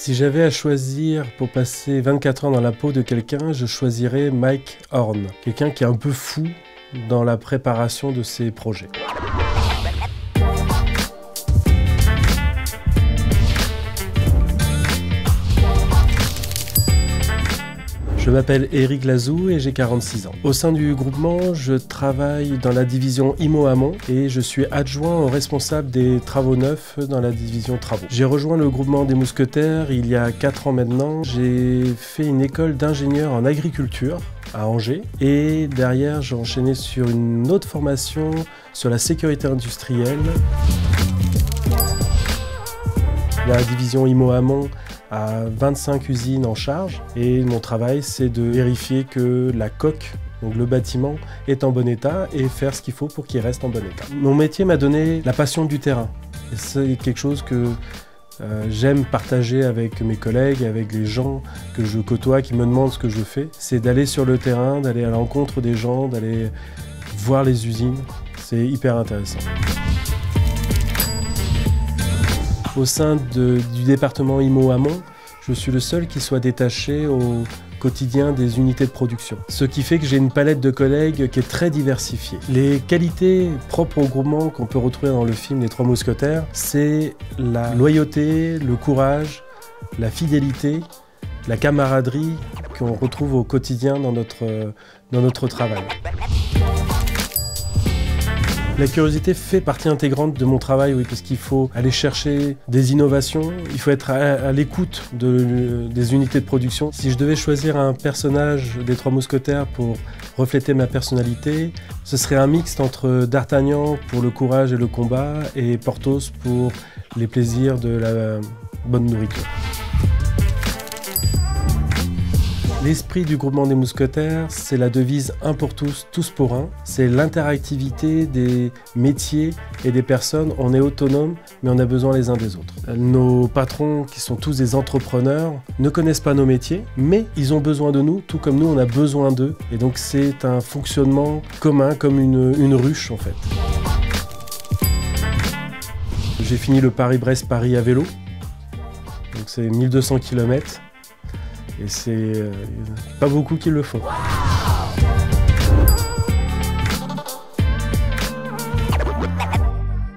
Si j'avais à choisir pour passer 24 heures dans la peau de quelqu'un, je choisirais Mike Horn. Quelqu'un qui est un peu fou dans la préparation de ses projets. Je m'appelle Éric Lazou et j'ai 46 ans. Au sein du groupement, je travaille dans la division IMO Amont et je suis adjoint au responsable des travaux neufs dans la division travaux. J'ai rejoint le groupement des Mousquetaires il y a 4 ans maintenant. J'ai fait une école d'ingénieur en agriculture à Angers et derrière j'ai enchaîné sur une autre formation sur la sécurité industrielle. La division IMO Amont a 25 usines en charge et mon travail c'est de vérifier que la coque, donc le bâtiment, est en bon état et faire ce qu'il faut pour qu'il reste en bon état. Mon métier m'a donné la passion du terrain et c'est quelque chose que j'aime partager avec mes collègues, avec les gens que je côtoie, qui me demandent ce que je fais. C'est d'aller sur le terrain, d'aller à l'encontre des gens, d'aller voir les usines. C'est hyper intéressant. Au sein du département IMO Amont, je suis le seul qui soit détaché au quotidien des unités de production. Ce qui fait que j'ai une palette de collègues qui est très diversifiée. Les qualités propres au groupement qu'on peut retrouver dans le film Les Trois Mousquetaires, c'est la loyauté, le courage, la fidélité, la camaraderie qu'on retrouve au quotidien dans notre travail. La curiosité fait partie intégrante de mon travail, oui, parce qu'il faut aller chercher des innovations, il faut être à l'écoute des unités de production. Si je devais choisir un personnage des Trois Mousquetaires pour refléter ma personnalité, ce serait un mixte entre D'Artagnan pour le courage et le combat et Porthos pour les plaisirs de la bonne nourriture. L'esprit du groupement des Mousquetaires, c'est la devise « un pour tous, tous pour un ». C'est l'interactivité des métiers et des personnes. On est autonome, mais on a besoin les uns des autres. Nos patrons, qui sont tous des entrepreneurs, ne connaissent pas nos métiers, mais ils ont besoin de nous, tout comme nous, on a besoin d'eux. Et donc c'est un fonctionnement commun, comme une ruche en fait. J'ai fini le Paris-Brest-Paris à vélo, donc c'est 1200 km. Et c'est pas beaucoup qui le font.